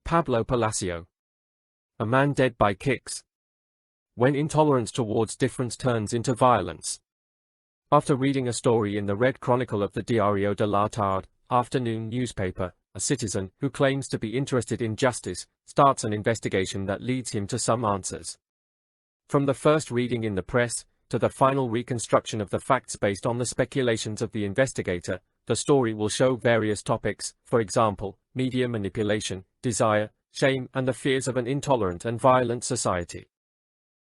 Pablo Palacio. A man dead by kicks. When intolerance towards difference turns into violence. After reading a story in the Red Chronicle of the Diario de la Tarde afternoon newspaper, a citizen who claims to be interested in justice starts an investigation that leads him to some answers. From the first reading in the press to the final reconstruction of the facts based on the speculations of the investigator, the story will show various topics, for example, media manipulation, desire, shame, and the fears of an intolerant and violent society.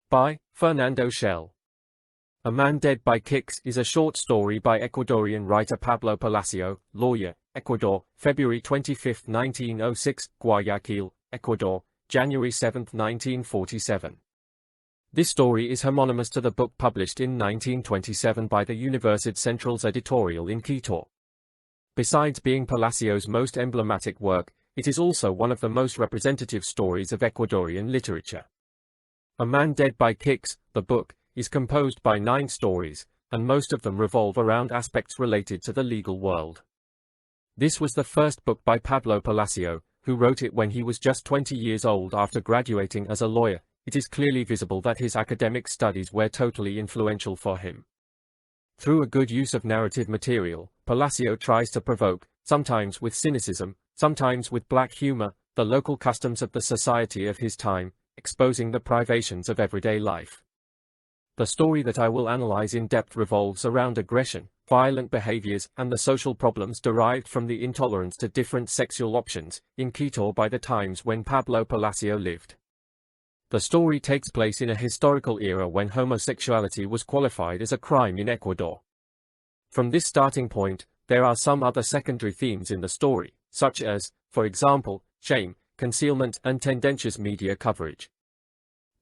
By Fernando Shell. A Man Dead by Kicks is a short story by Ecuadorian writer Pablo Palacio, lawyer, Ecuador, February 25, 1906, Guayaquil, Ecuador, January 7, 1947. This story is homonymous to the book published in 1927 by the Universidad Central's editorial in Quito. Besides being Palacio's most emblematic work, it is also one of the most representative stories of Ecuadorian literature. A Man Dead by Kicks, the book, is composed by 9 stories, and most of them revolve around aspects related to the legal world. This was the first book by Pablo Palacio, who wrote it when he was just 20 years old after graduating as a lawyer. It is clearly visible that his academic studies were totally influential for him. Through a good use of narrative material, Palacio tries to provoke, sometimes with cynicism, sometimes with black humor, the local customs of the society of his time, exposing the privations of everyday life. The story that I will analyze in depth revolves around aggression, violent behaviors, and the social problems derived from the intolerance to different sexual options in Quito by the times when Pablo Palacio lived. The story takes place in a historical era when homosexuality was qualified as a crime in Ecuador. From this starting point, there are some other secondary themes in the story, such as, for example, shame, concealment, and tendentious media coverage.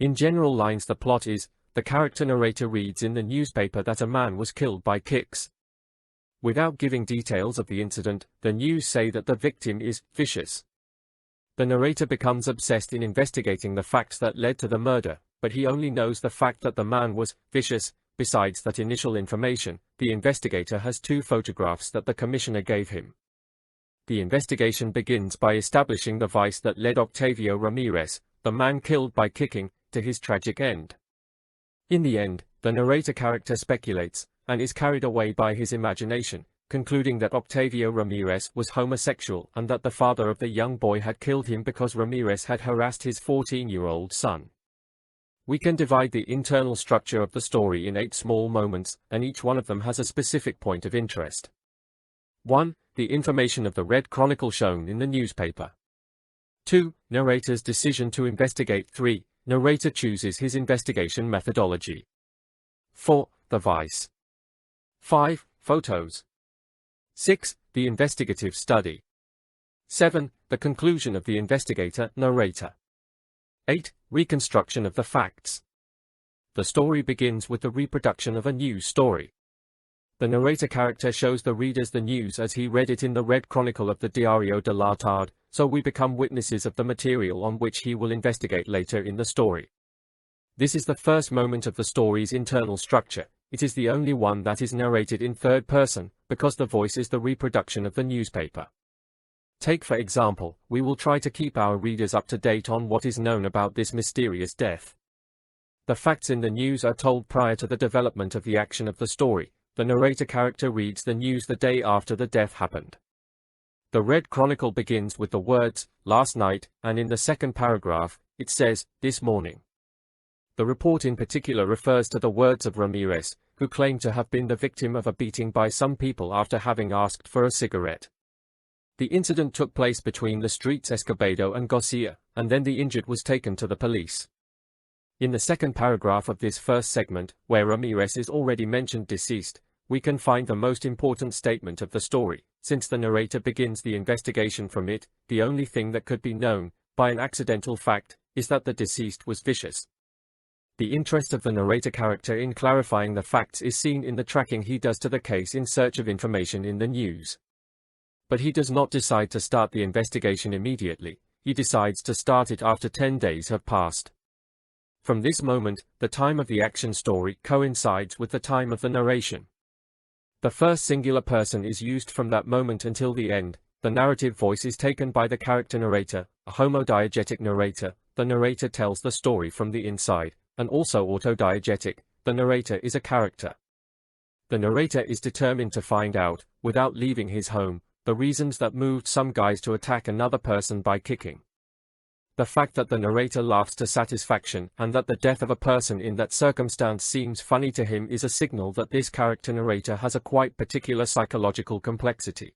In general lines, the plot is, the character narrator reads in the newspaper that a man was killed by kicks. Without giving details of the incident, the news say that the victim is vicious. The narrator becomes obsessed in investigating the facts that led to the murder, but he only knows the fact that the man was vicious. Besides that initial information, the investigator has 2 photographs that the commissioner gave him. The investigation begins by establishing the vice that led Octavio Ramirez, the man killed by kicking, to his tragic end. In the end, the narrator character speculates, and is carried away by his imagination, concluding that Octavio Ramirez was homosexual and that the father of the young boy had killed him because Ramirez had harassed his 14-year-old son. We can divide the internal structure of the story in 8 small moments, and each one of them has a specific point of interest. 1. The information of the Red Chronicle shown in the newspaper. 2. Narrator's decision to investigate. 3. Narrator chooses his investigation methodology. 4. The vice. 5. Photos. 6. The investigative study. 7. The conclusion of the investigator-narrator. 8. Reconstruction of the facts. The story begins with the reproduction of a news story. The narrator character shows the readers the news as he read it in the Red Chronicle of the Diario de la Tarde, so we become witnesses of the material on which he will investigate later in the story. This is the first moment of the story's internal structure. It is the only one that is narrated in third person, because the voice is the reproduction of the newspaper. Take for example, we will try to keep our readers up to date on what is known about this mysterious death. The facts in the news are told prior to the development of the action of the story. The narrator character reads the news the day after the death happened. The Red Chronicle begins with the words, last night, and in the second paragraph, it says, this morning. The report in particular refers to the words of Ramirez, who claimed to have been the victim of a beating by some people after having asked for a cigarette. The incident took place between the streets Escobedo and Garcia, and then the injured was taken to the police. In the second paragraph of this first segment, where Ramirez is already mentioned deceased, we can find the most important statement of the story. Since the narrator begins the investigation from it, the only thing that could be known, by an accidental fact, is that the deceased was vicious. The interest of the narrator character in clarifying the facts is seen in the tracking he does to the case in search of information in the news. But he does not decide to start the investigation immediately, he decides to start it after 10 days have passed. From this moment, the time of the action story coincides with the time of the narration. The first singular person is used from that moment until the end. The narrative voice is taken by the character narrator, a homodiegetic narrator. The narrator tells the story from the inside, and also autodiegetic. The narrator is a character. The narrator is determined to find out, without leaving his home, the reasons that moved some guys to attack another person by kicking. The fact that the narrator laughs to satisfaction and that the death of a person in that circumstance seems funny to him is a signal that this character narrator has a quite particular psychological complexity.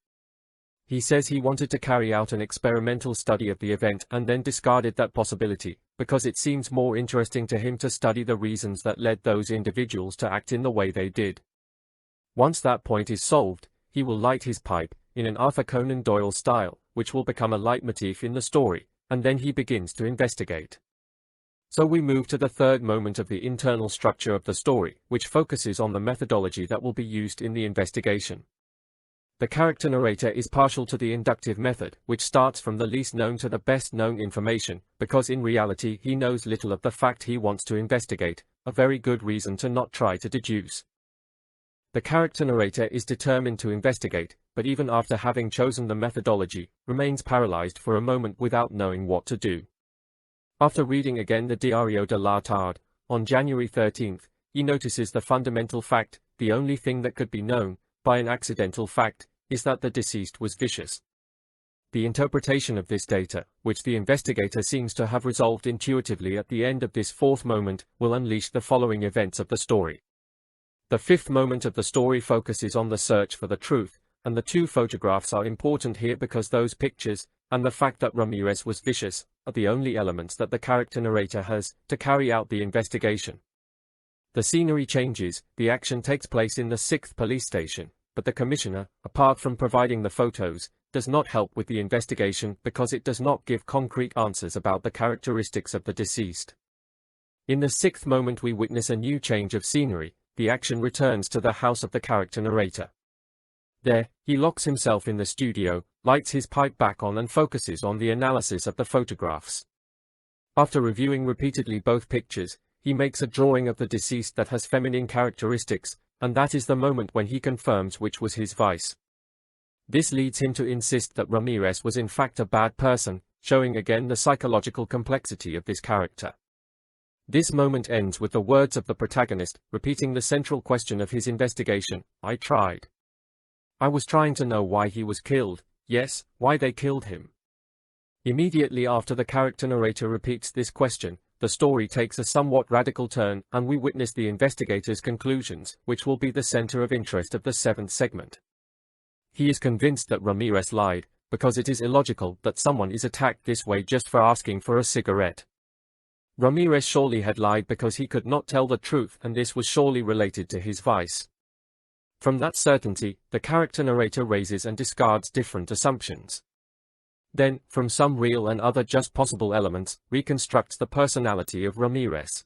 He says he wanted to carry out an experimental study of the event and then discarded that possibility, because it seems more interesting to him to study the reasons that led those individuals to act in the way they did. Once that point is solved, he will light his pipe, in an Arthur Conan Doyle style, which will become a leitmotif in the story, and then he begins to investigate. So we move to the third moment of the internal structure of the story, which focuses on the methodology that will be used in the investigation. The character narrator is partial to the inductive method, which starts from the least known to the best known information, because in reality he knows little of the fact he wants to investigate, a very good reason to not try to deduce. The character narrator is determined to investigate, but even after having chosen the methodology, remains paralyzed for a moment without knowing what to do. After reading again the Diario de la Tarde, on January 13th, he notices the fundamental fact, the only thing that could be known, by an accidental fact, is that the deceased was vicious. The interpretation of this data, which the investigator seems to have resolved intuitively at the end of this fourth moment, will unleash the following events of the story. The fifth moment of the story focuses on the search for the truth, and the two photographs are important here because those pictures, and the fact that Ramirez was vicious, are the only elements that the character narrator has to carry out the investigation. The scenery changes, the action takes place in the 6th police station, but the commissioner, apart from providing the photos, does not help with the investigation because it does not give concrete answers about the characteristics of the deceased. In the 6th moment we witness a new change of scenery. The action returns to the house of the character narrator. There, he locks himself in the studio, lights his pipe back on and focuses on the analysis of the photographs. After reviewing repeatedly both pictures, he makes a drawing of the deceased that has feminine characteristics, and that is the moment when he confirms which was his vice. This leads him to insist that Ramirez was in fact a bad person, showing again the psychological complexity of this character. This moment ends with the words of the protagonist, repeating the central question of his investigation, I tried. I was trying to know why he was killed, yes, why they killed him. Immediately after the character narrator repeats this question, the story takes a somewhat radical turn, and we witness the investigator's conclusions, which will be the center of interest of the 7th segment. He is convinced that Ramirez lied, because it is illogical that someone is attacked this way just for asking for a cigarette. Ramirez surely had lied because he could not tell the truth, and this was surely related to his vice. From that certainty, the character narrator raises and discards different assumptions. Then, from some real and other just possible elements, reconstructs the personality of Ramirez.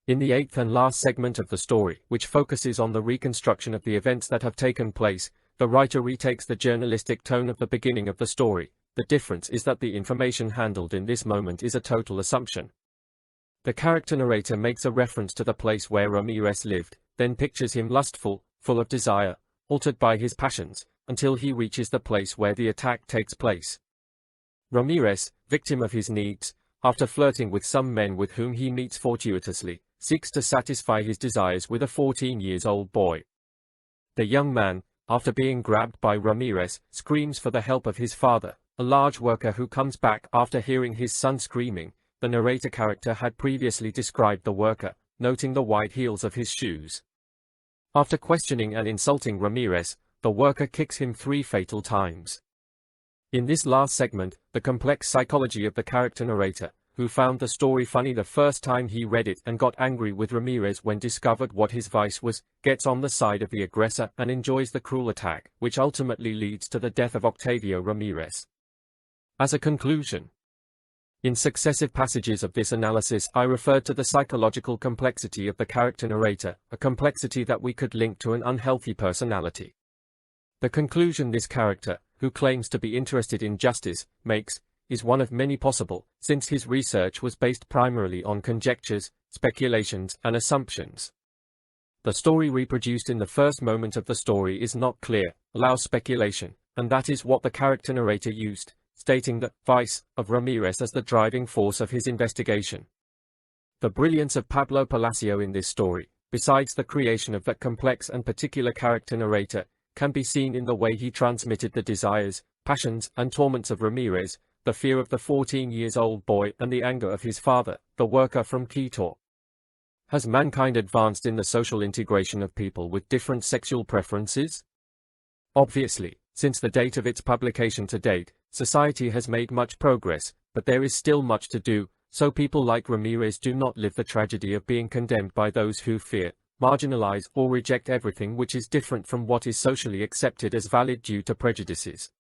In the 8th and last segment of the story, which focuses on the reconstruction of the events that have taken place, the writer retakes the journalistic tone of the beginning of the story. The difference is that the information handled in this moment is a total assumption. The character narrator makes a reference to the place where Ramirez lived, then pictures him lustful, full of desire, altered by his passions, until he reaches the place where the attack takes place. Ramirez, victim of his needs, after flirting with some men with whom he meets fortuitously, seeks to satisfy his desires with a 14-year-old boy. The young man, after being grabbed by Ramirez, screams for the help of his father, a large worker who comes back after hearing his son screaming. The narrator character had previously described the worker, noting the white heels of his shoes. After questioning and insulting Ramirez, the worker kicks him 3 fatal times. In this last segment, the complex psychology of the character narrator, who found the story funny the first time he read it and got angry with Ramirez when discovered what his vice was, gets on the side of the aggressor and enjoys the cruel attack, which ultimately leads to the death of Octavio Ramirez. As a conclusion, in successive passages of this analysis I referred to the psychological complexity of the character narrator, a complexity that we could link to an unhealthy personality. The conclusion this character, who claims to be interested in justice, makes, is one of many possible, since his research was based primarily on conjectures, speculations, and assumptions. The story reproduced in the first moment of the story is not clear, allows speculation, and that is what the character narrator used, stating the vice of Ramirez as the driving force of his investigation. The brilliance of Pablo Palacio in this story, besides the creation of that complex and particular character narrator, can be seen in the way he transmitted the desires, passions, and torments of Ramirez, the fear of the 14-year-old boy and the anger of his father, the worker from Quito. Has mankind advanced in the social integration of people with different sexual preferences? Obviously, since the date of its publication to date, society has made much progress, but there is still much to do, so people like Ramirez do not live the tragedy of being condemned by those who fear, marginalize, or reject everything which is different from what is socially accepted as valid due to prejudices.